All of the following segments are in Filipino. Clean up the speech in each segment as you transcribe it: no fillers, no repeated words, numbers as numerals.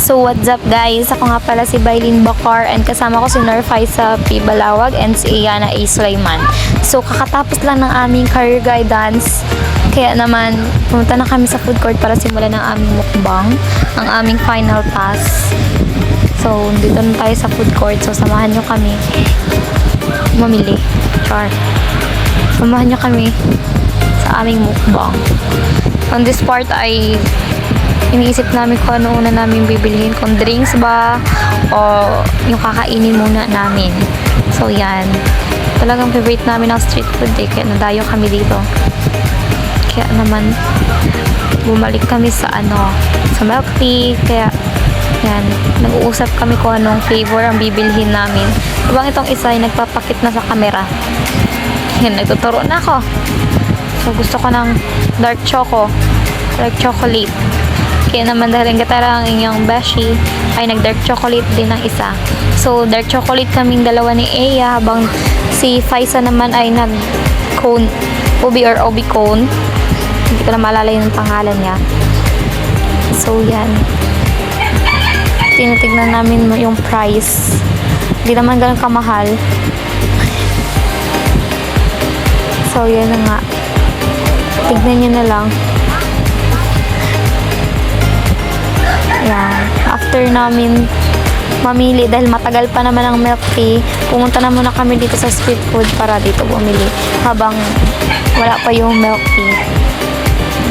So what's up guys? Ako nga pala si Bailin Bacar and kasama ko si Norfaisa P. Balawag and si Iyana A. Sulaiman. So kakatapos lang ng aming career guidance. Kaya naman, pumunta na kami sa food court para simulan ng aming mukbang, ang aming final task. So, dito na tayo sa food court. So, samahan nyo kami mamili. Char. Samahan nyo kami sa aming mukbang. On this part ay iniisip namin kung ano una namin bibilihin. Kung drinks ba o yung kakainin muna namin. So, yan. Talagang favorite namin ang street food eh. Kaya nadayo kami dito. Kaya naman, bumalik kami sa sa milk tea. Kaya, yan, nag-uusap kami kung anong flavor ang bibilhin namin. Habang itong isa ay nagpapakit na sa camera. Yan, nagtuturo na ako. So, gusto ko ng dark chocolate. Kaya naman dahil ang gatara ang inyong beshi, ay nag-dark chocolate din ng isa. So, dark chocolate kaming dalawa ni Eya, habang si Faisa naman ay nag-cone, ubi or obi cone. Hindi ko na maalala yung pangalan niya. So, yan. Tinitignan namin yung price. Hindi naman ganun kamahal. So, yan na nga. Tignan nyo na lang. Yan. After namin mamili, dahil matagal pa naman ang milk tea, pumunta na muna kami dito sa street food para dito bumili. Habang wala pa yung milk tea.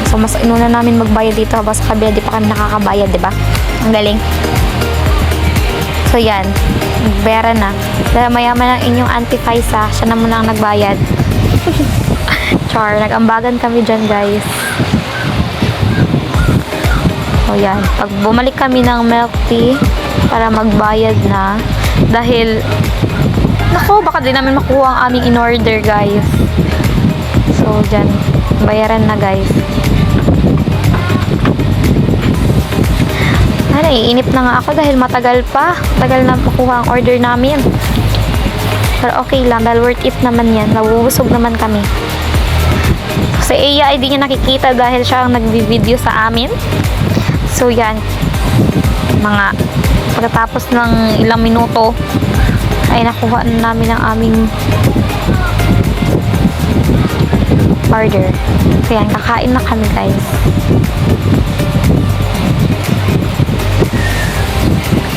So, mas inuna namin magbayad dito habang sa kabila di pa kami nakakabayad, diba? Ang galing. So, yan. Nagbayaran na. Dahil mayaman ang inyong Auntie Faisa, siya na muna ang nagbayad. Char, nag-ambagan kami dyan, guys. So, yan. Pag bumalik kami ng milk tea para magbayad na, dahil naku, baka di namin makuha ang aming in-order, guys. So, dyan. Bayaran na, guys. Naiinip na nga ako dahil matagal pa. Tagal na makuha ang order namin. Pero okay lang dahil worth it naman yan. Nawubusog naman kami. Si Eya ay di niya nakikita dahil siya ang nagbi-video sa amin. So yan. Mga pagkatapos ng ilang minuto ay nakuha na namin ang aming order. So yan, kakain na kami, guys.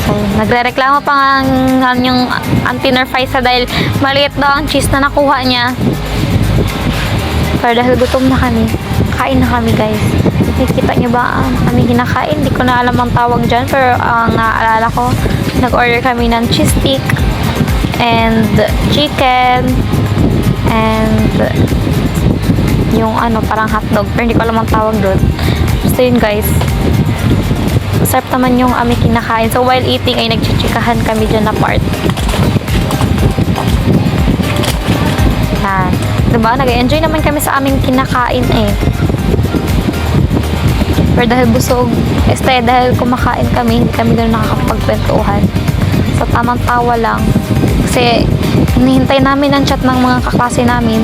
So, nagrereklamo pa ang yung Auntie Norfaisa dahil maliit daw ang cheese na nakuha niya. Pero dahil gutom na kami, kain na kami, guys. Nakikita niyo ba ang aming kinakain? Hindi ko na alam ang tawag dyan, pero ang naalala ko, nag-order kami ng cheese stick and chicken and yung parang hotdog, pero hindi ko alam ang tawag doon. Basta yun, guys. Masarap naman yung aming kinakain. So, while eating ay nagchichikahan kami dyan na part. Yan. Diba? Nag-enjoy naman kami sa aming kinakain eh. Pero dahil busog, dahil kumakain kami, hindi kami gano'n nakakapagkwentuhan. So, tamang tawa lang. Kasi, hinihintay namin ang chat ng mga kaklase namin.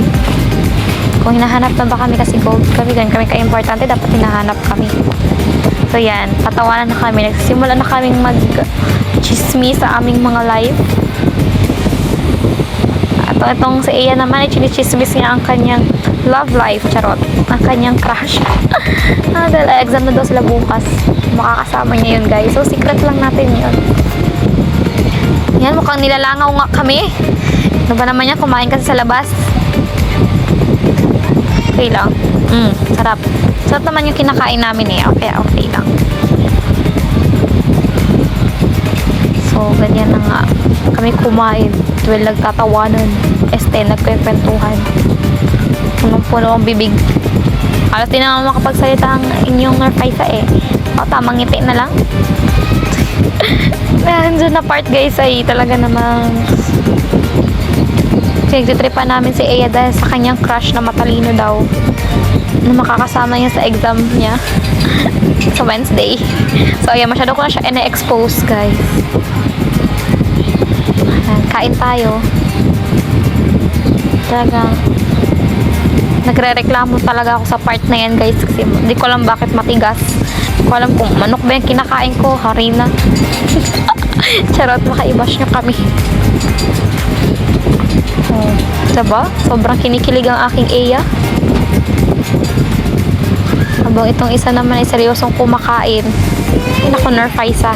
Kung hinahanap na ba kami kasi gold kami, ganun kami ka-importante, dapat hinahanap kami. So yan, patawanan na kami. Nagsimula na kaming mag-chismis sa aming mga live. At itong si Eya naman, ay chinichismis niya ang kanyang love life, charot. Ang kanyang crush. Dahil exam na daw sila bukas. Makakasama niya yun, guys. So secret lang natin yun. Yan, mukhang nilalangaw nga kami. Ano ba naman yan? Kumain kasi sa labas. Okay lang. Sarap. Sarap naman yung kinakain namin eh. Okay lang. So, ganyan na nga. Kami kumain. Well, nagtatawanan. Nagkwentuhan. Punong-puno ang bibig. Alas din naman makapagsalita ang inyong Norfaisa eh. Tamang ngiti na lang. Nandiyan na part, guys, ay talaga namang pinagtitripan namin si Eya dahil sa kanyang crush na matalino daw na makakasama niya sa exam niya sa Wednesday. So ayan, masyado ko na siya ina-expose, guys. Ayan, kain tayo. Talagang Nagre-reklamo talaga ako sa part na yan guys kasi hindi ko alam bakit matigas. Hindi ko alam kung manok ba yung kinakain ko, harina. Charot, makaibash nyo kami. Oh, diba? Sobrang kinikilig ang aking Eya. Habang itong isa naman ay seryosong kumakain. Ay, naku, Nerfaisa.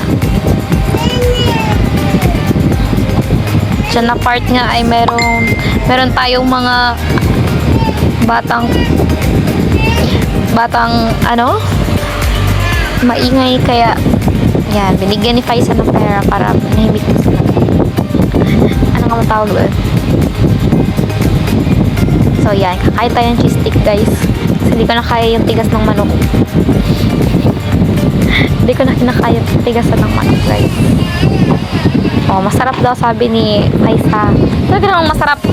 Diyan na part nga ay meron tayong mga batang ano, maingay, kaya yan, binigyan ni Faisa ng pera para nahimik na sila. Ano nga matawag doon? So yan, kakain tayo ng cheese stick guys kasi hindi ko na kaya yung tigas ng manok. Hindi ko na kinakaya yung tigasan ng manok guys. Oh, masarap daw sabi ni Faisa. Talaga namang masarap.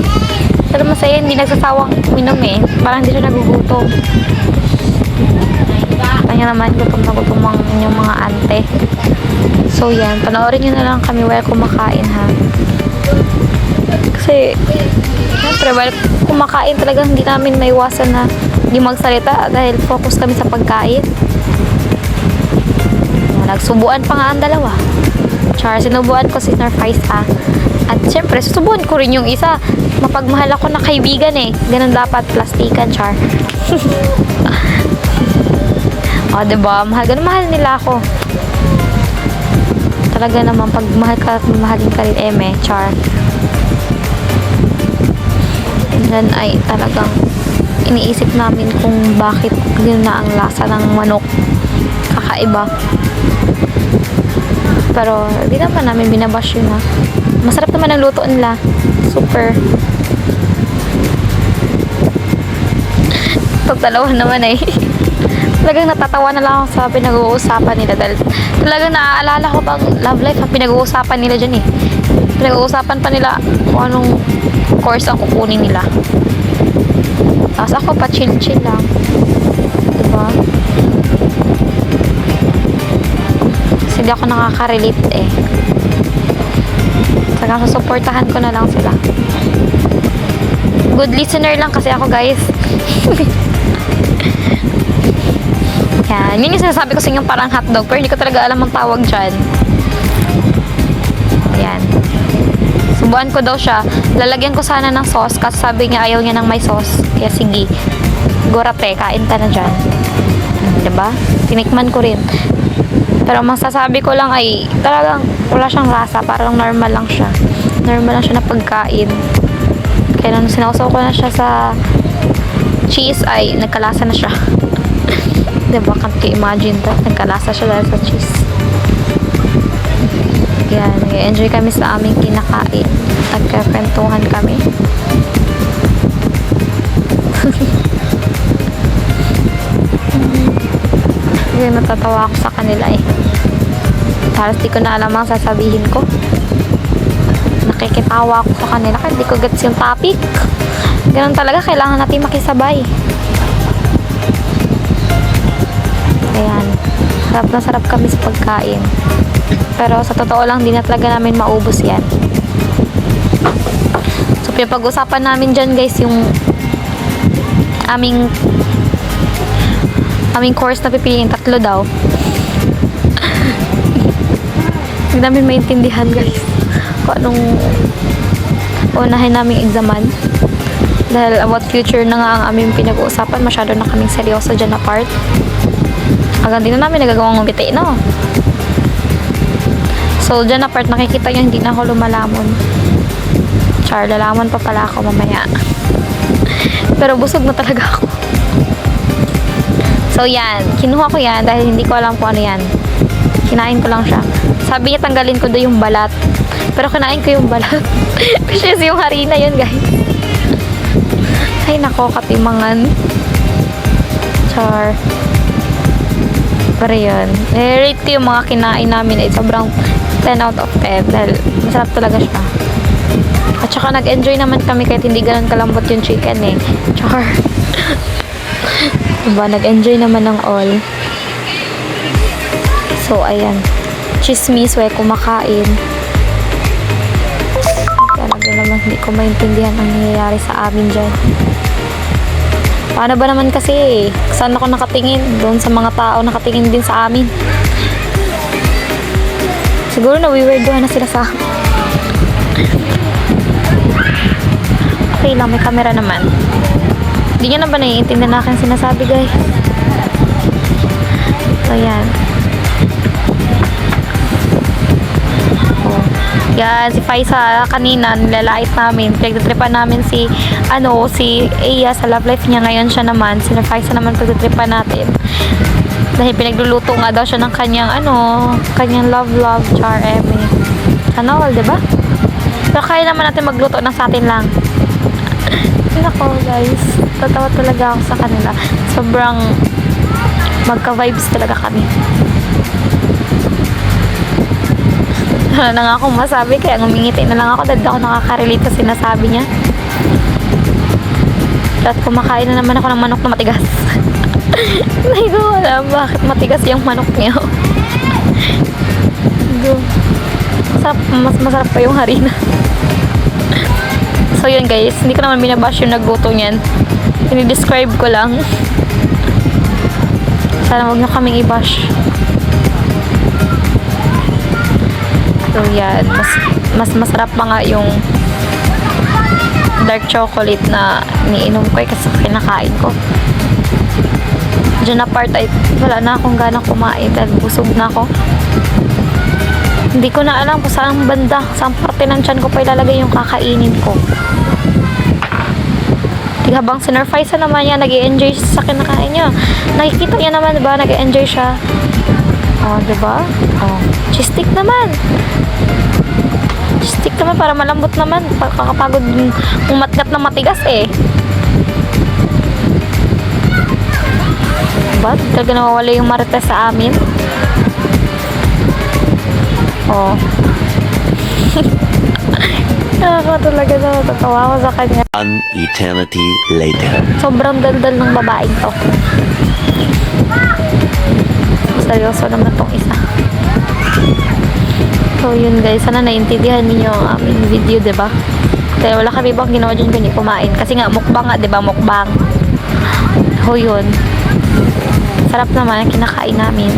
Pero masaya, hindi nagsasawang minom eh. Parang hindi siya nagugutom. Kanya naman, gutom na gutom ang inyong mga ante. So yan, panoorin nyo na lang kami while kumakain ha. Kasi, syempre, while kumakain talagang hindi namin maiwasan na hindi magsalita dahil focus kami sa pagkain. Nagsubuan pa nga ang dalawa. Char, sinubuan ko si Nerfaisa. At syempre, susubuan ko rin yung isa. Mapagmahal ako na kaibigan eh. Ganun dapat, plastikan, Char. O, diba? Ganun mahal nila ako. Talaga naman, pag mahal ka at mahalin ka rin, eme, Char. And then, ay talagang iniisip namin kung bakit yun na ang lasa ng manok. Kakaiba. Pero, di naman namin binabash yun ha. Masarap naman ang luto nila. Super. Pagdalawa naman eh. Talagang natatawa na lang ako sa pinag-uusapan nila dahil talagang naaalala ko bang love life ang pinag-uusapan nila dyan eh. Pinag-uusapan pa nila kung anong course ang kukunin nila. Tapos ako pa chill-chill lang. Diba? Kasi di ako nakaka-relate eh. Saka susuportahan ko na lang sila. Good listener lang kasi ako guys. Yan. Yun yung sinasabi ko sa inyo parang hotdog pero hindi ko talaga alam ang tawag dyan. Ayan. Subuan ko daw siya. Lalagyan ko sana ng sauce kasi sabi niya ayaw niya ng may sauce. Kaya sige. Gorate, kain ka na dyan. Diba? Tinikman ko rin. Pero masasabi ko lang ay talagang wala siyang lasa. Parang normal lang siya. Normal lang siya na pagkain. Kaya nung sinausaw ko na siya sa cheese ay nagkalasa na siya. Diba? Can't you imagine that? Nagkalasa siya dahil sa cheese. Yan. Nag-enjoy kami sa aming kinakain. Nagkakwentuhan kami. Kasi natatawa ako sa kanila eh. Halos di ko na alam ang sasabihin ko. Nakikitawa ako sa kanila kasi di ko gets yung topic. Ganun talaga, kailangan natin makisabay. Ayan. Sarap na sarap kami sa pagkain. Pero sa totoo lang, di na talaga namin maubos yan. So, pinapag-usapan namin dyan guys yung aming course na pipiliin. 3 daw. Hindi namin maintindihan guys kung anong unahin namin examan. Dahil about future na nga ang aming pinag-uusapan, masyado na kaming seryoso dyan na part. Hanggang din na namin nagagawang ngumiti, no? So, dyan na part, nakikita nyo, hindi na ako lumalamon. Char, lalamon pa pala ako mamaya. Pero busog na talaga ako. So, yan. Kinuha ko yan dahil hindi ko alam kung ano yan. Kinain ko lang siya. Sabi niya, tanggalin ko daw yung balat. Pero kinain ko yung balat. Which is yung harina yun, guys. Ay, nako, katimangan. Char. Pero yun. I-rate ko yung mga kinain namin. Sobrang 10 out of 10. Dahil masarap talaga siya. At saka nag-enjoy naman kami kahit hindi ganun kalambot yung chicken eh. Char. Diba? Nag-enjoy naman ng all. So, ayan. Chismis, way kumakain. Talaga naman hindi ko maintindihan ang nangyayari sa amin dyan. Paano ba naman kasi, saan ako nakatingin? Doon sa mga tao nakatingin din sa amin. Siguro nawiwirdohan na sila sa akin. Okay lang, may camera naman. Hindi nyo na ba naiintindihan na aking sinasabi, guys? So, yan. Oh. Yan, si Faisa kanina, nilalait namin. Pinagtitripan namin si Aya sa love life niya. Ngayon siya naman, si Faisa naman pagtitripan natin. Dahil pinagluluto nga daw siya ng kanyang love, char, eme. Sana all, diba? Pero kaya naman natin magluto ng sa atin lang. Nako guys, tatawa talaga ako sa kanila. Sobrang magka-vibes talaga kami. Wala na nga akong masabi, kaya ngumingiti na lang ako dahil ako nakaka-relate sa sinasabi niya. At kumakain na naman ako ng manok na matigas. Hindi ko alam bakit matigas yung manok niya. Mas masarap pa yung harina. So yun guys, hindi ko naman binabash yung nagluto niyan. Ini-describe ko lang. Sana huwag nyo kaming i-bash. So yan, mas masarap pa nga yung dark chocolate na iniinom ko kasi kinakain ko. Diyan na part ay wala na akong ganang kumain dahil busog na ako. Hindi ko na alam kung saan banda, saan parte ng tiyan ko pa ilalagay yung kakainin ko. Habang sinurfaisa naman niya, nag-i-enjoy siya sa kinakain niya. Nakikita niya naman, diba? Nag-i-enjoy siya. Oh, diba? Oh. Cheese stick naman. Cheese stick naman para malambot naman. Kakapagod umatgat na matigas eh. Diba? Talaga nawawala yung marites sa amin. Oh. Ako talaga natatawa ako sa kanya. An eternity later. Sobrang daldal ng babaeng to. Seryoso naman tong isa. So yun guys, sana naintindihan niyo ang aming video, diba? Kaya wala kami bang ginawa dyan kundi kumain. Kasi nga mukbang nga, diba? Mukbang. So yun. Sarap naman ang kinakain namin.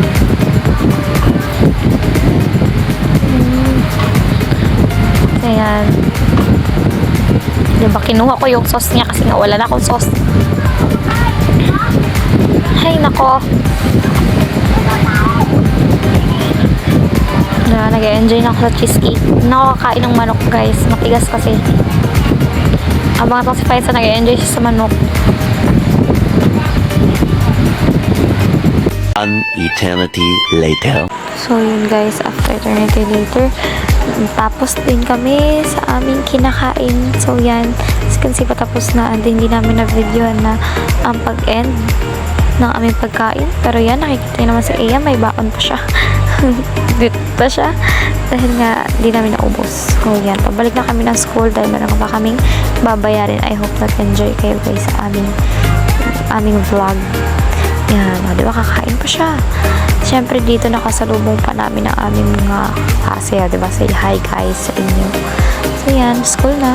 Ayan. Diba, kinuha ko yung sauce niya kasi nga wala na akong sauce. Ay, nako. Diba, nag-enjoy na ako sa cheesecake. Nakakain ng manok, guys. Matigas kasi. Abang itong si Faisa, nag-enjoy siya sa manok. An eternity later. So, yun guys, after eternity later, tapos din kami sa aming kinakain. So, yan. As you can see, patapos na. And hindi namin na-videoan na ang pag-end ng aming pagkain. Pero yan, nakikita nyo naman sa Aya, may baon pa siya. Dito pa siya. Dahil nga, hindi namin naubos. So, yan. Pabalik na kami ng school dahil meron pa kaming babayarin. I hope nag-enjoy kayo guys sa aming vlog. Yan, o, diba, kakain pa siya. Siyempre, dito nakasalubong pa namin ang aming mga klase, diba, say hi guys sa inyo. So, yan, school na.